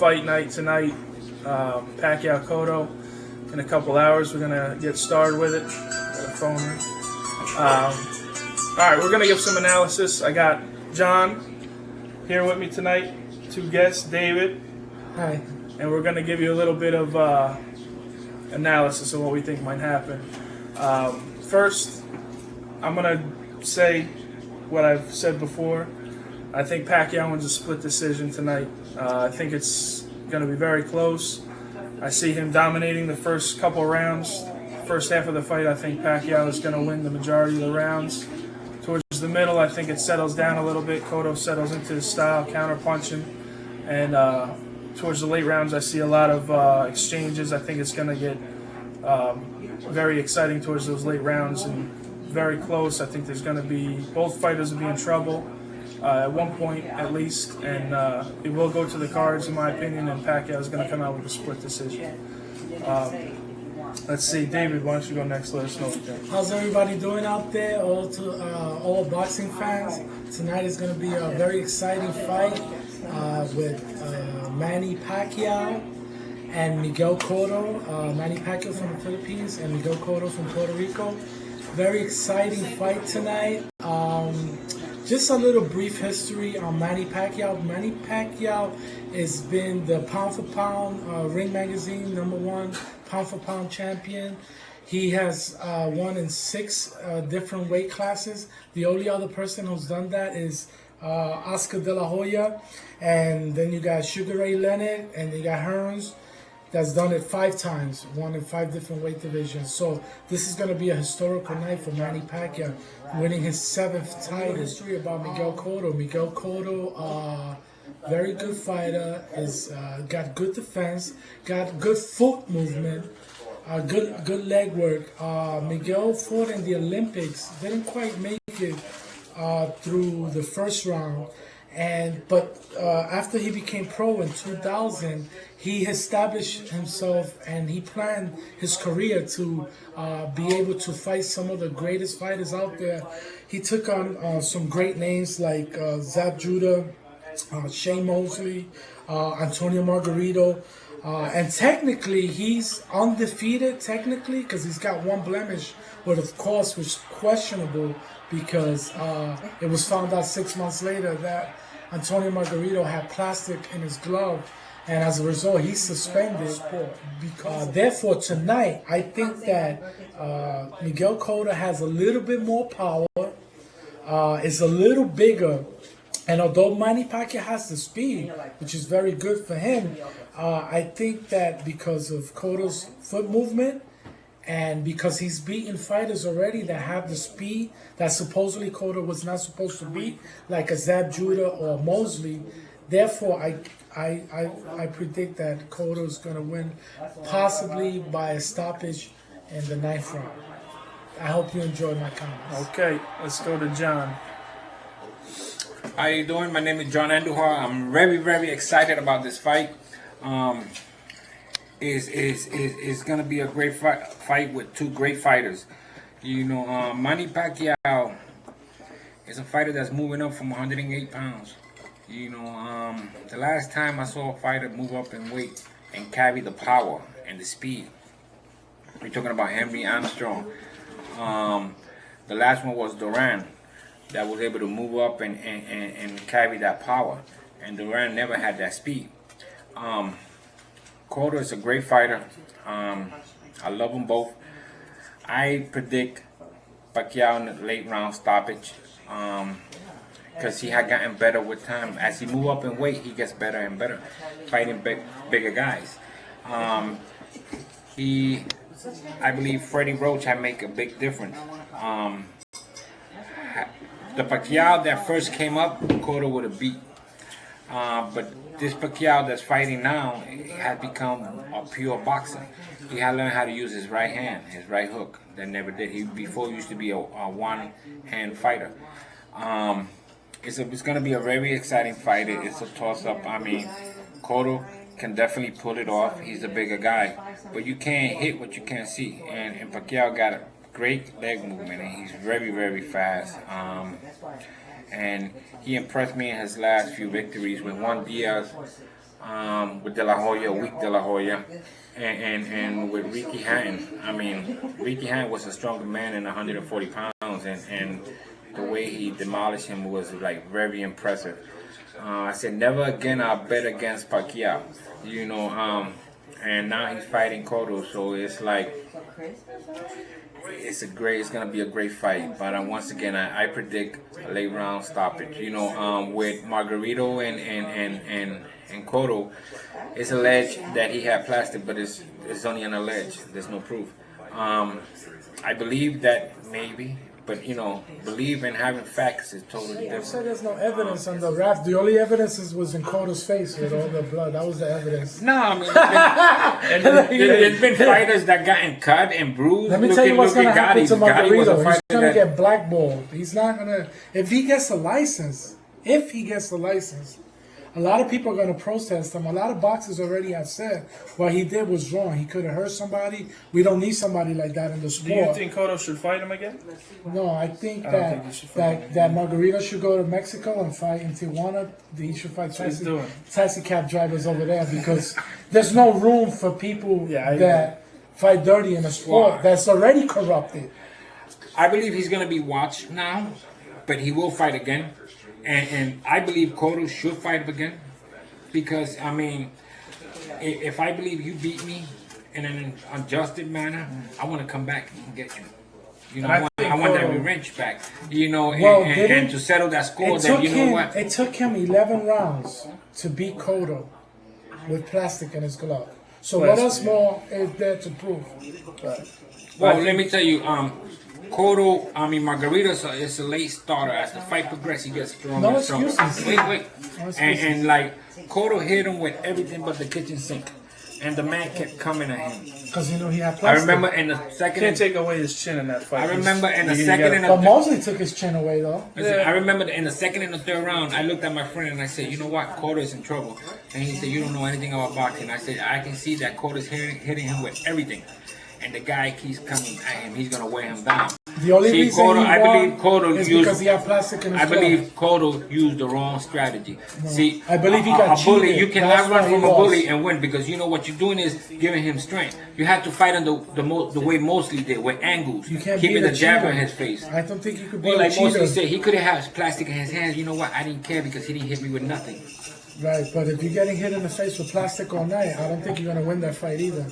fight night tonight. Pacquiao Cotto. In a couple hours, we're gonna get started with it. Got a phone ring. All right, we're gonna give some analysis. I got John here with me tonight. Two guests, David. Hi. And we're gonna give you a little bit of analysis of what we think might happen. First, I'm gonna say what I've said before. I think Pacquiao wins a split decision tonight. I think it's going to be very close. I see him dominating the first couple rounds. First half of the fight, I think Pacquiao is going to win the majority of the rounds. Towards the middle, I think it settles down a little bit. Cotto settles into his style, counter-punching. And towards the late rounds, I see a lot of exchanges. I think it's going to get very exciting towards those late rounds and very close. I think there's going to be, both fighters will be in trouble at one point at least, and it will go to the cards in my opinion, and Pacquiao is going to come out with a split decision. Let's see, David, why don't you go next? Let us know what you think. How's everybody doing out there? All boxing fans. Tonight is going to be a very exciting fight with Manny Pacquiao and Miguel Cotto. Manny Pacquiao from the Philippines and Miguel Cotto from Puerto Rico. Very exciting fight tonight. Just a little brief history on Manny Pacquiao. Manny Pacquiao has been the pound for pound Ring Magazine #1 pound for pound champion. He has won in 6 different weight classes. The only other person who's done that is Oscar De La Hoya, and then you got Sugar Ray Leonard, and you got Hearns that's done it 5 times, won in 5 different weight divisions. So this is going to be a historical night for Manny Pacquiao, winning his 7th title. History about Miguel Cotto. Miguel Cotto, very good fighter, is got good defense, got good foot movement, good leg work. Miguel fought in the Olympics, didn't quite make it through the first round. But after he became pro in 2000, he established himself and he planned his career to be able to fight some of the greatest fighters out there. He took on some great names like Zab Judah, Shane Mosley, Antonio Margarito. And technically, he's undefeated, technically, because he's got 1 blemish, but of course was questionable because it was found out 6 months later that Antonio Margarito had plastic in his glove, and as a result, he's suspended. Therefore, tonight, I think that Miguel Cotto has a little bit more power, is a little bigger, and although Manny Pacquiao has the speed, which is very good for him, I think that because of Cotto's foot movement, and because he's beaten fighters already that have the speed that supposedly Cotto was not supposed to beat, like a Zab Judah or Mosley, therefore I predict that Cotto is going to win, possibly by a stoppage in the 9th round. I hope you enjoyed my comments. Okay, let's go to John. How you doing? My name is John Andujar. I'm very excited about this fight. Is going to be a great fight with 2 great fighters. You know, Manny Pacquiao is a fighter that's moving up from 108 pounds. You know, the last time I saw a fighter move up in weight and carry the power and the speed, we're talking about Henry Armstrong. The last one was Duran, that was able to move up and carry that power. And Duran never had that speed. Cotto is a great fighter. I love them both. I predict Pacquiao in the late round stoppage because he had gotten better with time. As he moves up in weight, he gets better and better, fighting bigger guys. I believe Freddie Roach had make a big difference. The Pacquiao that first came up, Cotto would have beat. But this Pacquiao that's fighting now has become a pure boxer. He had learned how to use his right hand, his right hook. That never did. He before used to be a one-hand fighter. It's going to be a very exciting fight. It's a toss-up. I mean, Cotto can definitely pull it off. He's a bigger guy, but you can't hit what you can't see. And Pacquiao got a great leg movement, and he's very fast. And he impressed me in his last few victories with Juan Diaz, with De La Hoya, weak De La Hoya, and with Ricky Hatton. I mean, Ricky Hatton was a stronger man in 140 pounds, and the way he demolished him was like very impressive. I said never again I'll bet against Pacquiao, and now he's fighting Cotto, so it's like it's gonna be a great fight. But once again, I predict a late round stoppage. With Margarito and Cotto, it's alleged that he had plastic, but it's only an allege. There's no proof. I believe that maybe. But believe in having facts is totally They different. said there's no evidence on the raft. The only evidence was in Cotto's face with all the blood. That was the evidence. No, I mean, there's been fighters that gotten cut and bruised. Let me tell you what's going to happen to Margarito. He's going to that get blackballed. He's not going to... If he gets the license, a lot of people are going to protest him. A lot of boxers already have said what he did was wrong. He could have hurt somebody. We don't need somebody like that in the sport. Do you think Cotto should fight him again? No, I think I don't think he should fight that Margarito should go to Mexico and fight in Tijuana. He should fight taxi cab drivers over there because there's no room for people that fight dirty in a sport that's already corrupted. I believe he's going to be watched now, but he will fight again. And I believe Cotto should fight him again because, I mean, if I believe you beat me in an unjusted manner, I want to come back and get you. I want that revenge back. And to settle that score. It took him 11 rounds to beat Cotto with plastic in his glove. So what else more is there to prove? Well, let me tell you, Margarito is a late starter. As the fight progresses, he gets stronger and stronger. Wait. And like, Cotto hit him with everything but the kitchen sink. And the man kept coming at him. Because he had plastic. I remember in the second... Can't take away his chin in that fight. I remember in the second and the But Mosley took his chin away, though. Listen, I remember in the second and the third round, I looked at my friend and I said, you know what? Cotto is in trouble. And he said, you don't know anything about boxing. I said, I can see that Cotto is hitting him with everything. And the guy keeps coming at him. He's going to wear him down. The only reason I believe Cotto is because he had plastic in his glove. I believe Cotto used the wrong strategy. No. See, I believe he got a bully. cheated. You cannot run from a bully and win because what you're doing is giving him strength. You have to fight him the way Mosley did, with angles, you can't keeping the jab cheater in his face. I don't think you could be like Mosley said, he could have had plastic in his hands. You know what? I didn't care because he didn't hit me with nothing. Right, but if you're getting hit in the face with plastic all night, I don't think you're going to win that fight either.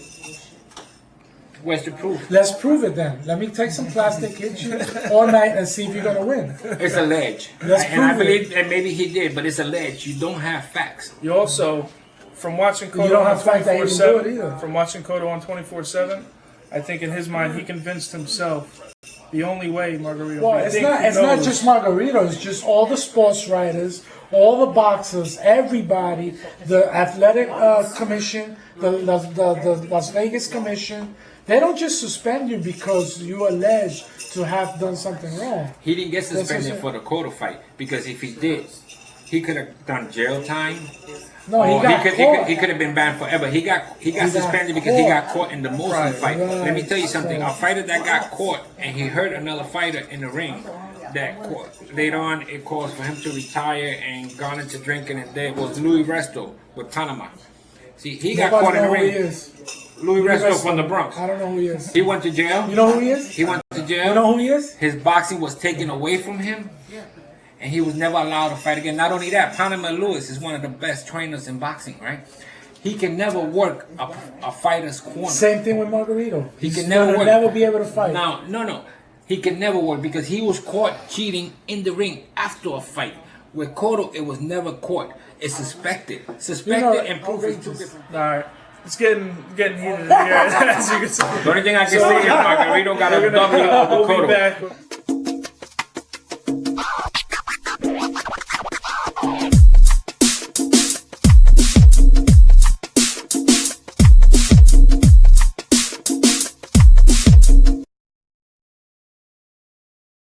Where's the proof? Let's prove it then. Let me take some plastic, hit you all night, and see if you're going to win. It's alleged. And I believe that maybe he did, but it's alleged. You don't have facts. You also, from watching Cotto you don't on have facts that he didn't do it 24/7, either. from watching Cotto on 24/7, I think in his mind he convinced himself the only way Margarito. Well, it's not just Margarito. It's just all the sports writers, all the boxers, everybody, the athletic commission, the Las Vegas commission. They don't just suspend you because you allege to have done something wrong. He didn't get suspended for the Cotto fight because if he did, he could have done jail time. No, he could have been banned forever. He got suspended because he got caught in the Mosley fight. Let me tell you something. A fighter that got caught and he hurt another fighter in the ring, later on it caused for him to retire and gone into drinking and dead was Louis Resto with Panama. See, he got caught in the ring. Louis Resto from the Bronx. I don't know who he is. He went to jail. You know who he is? He went to jail. You know who he is? His boxing was taken away from him. And he was never allowed to fight again. Not only that, Panama Lewis is one of the best trainers in boxing, right? He can never work a fighter's corner. Same thing with Margarito. He can never be able to fight. No. He can never work because he was caught cheating in the ring after a fight. With Cotto, it was never caught. It's suspected. And proof is two different. All right. It's getting heated in here. As you can see. The only thing I can say is Margarito got a W over Cotto. We'll be back.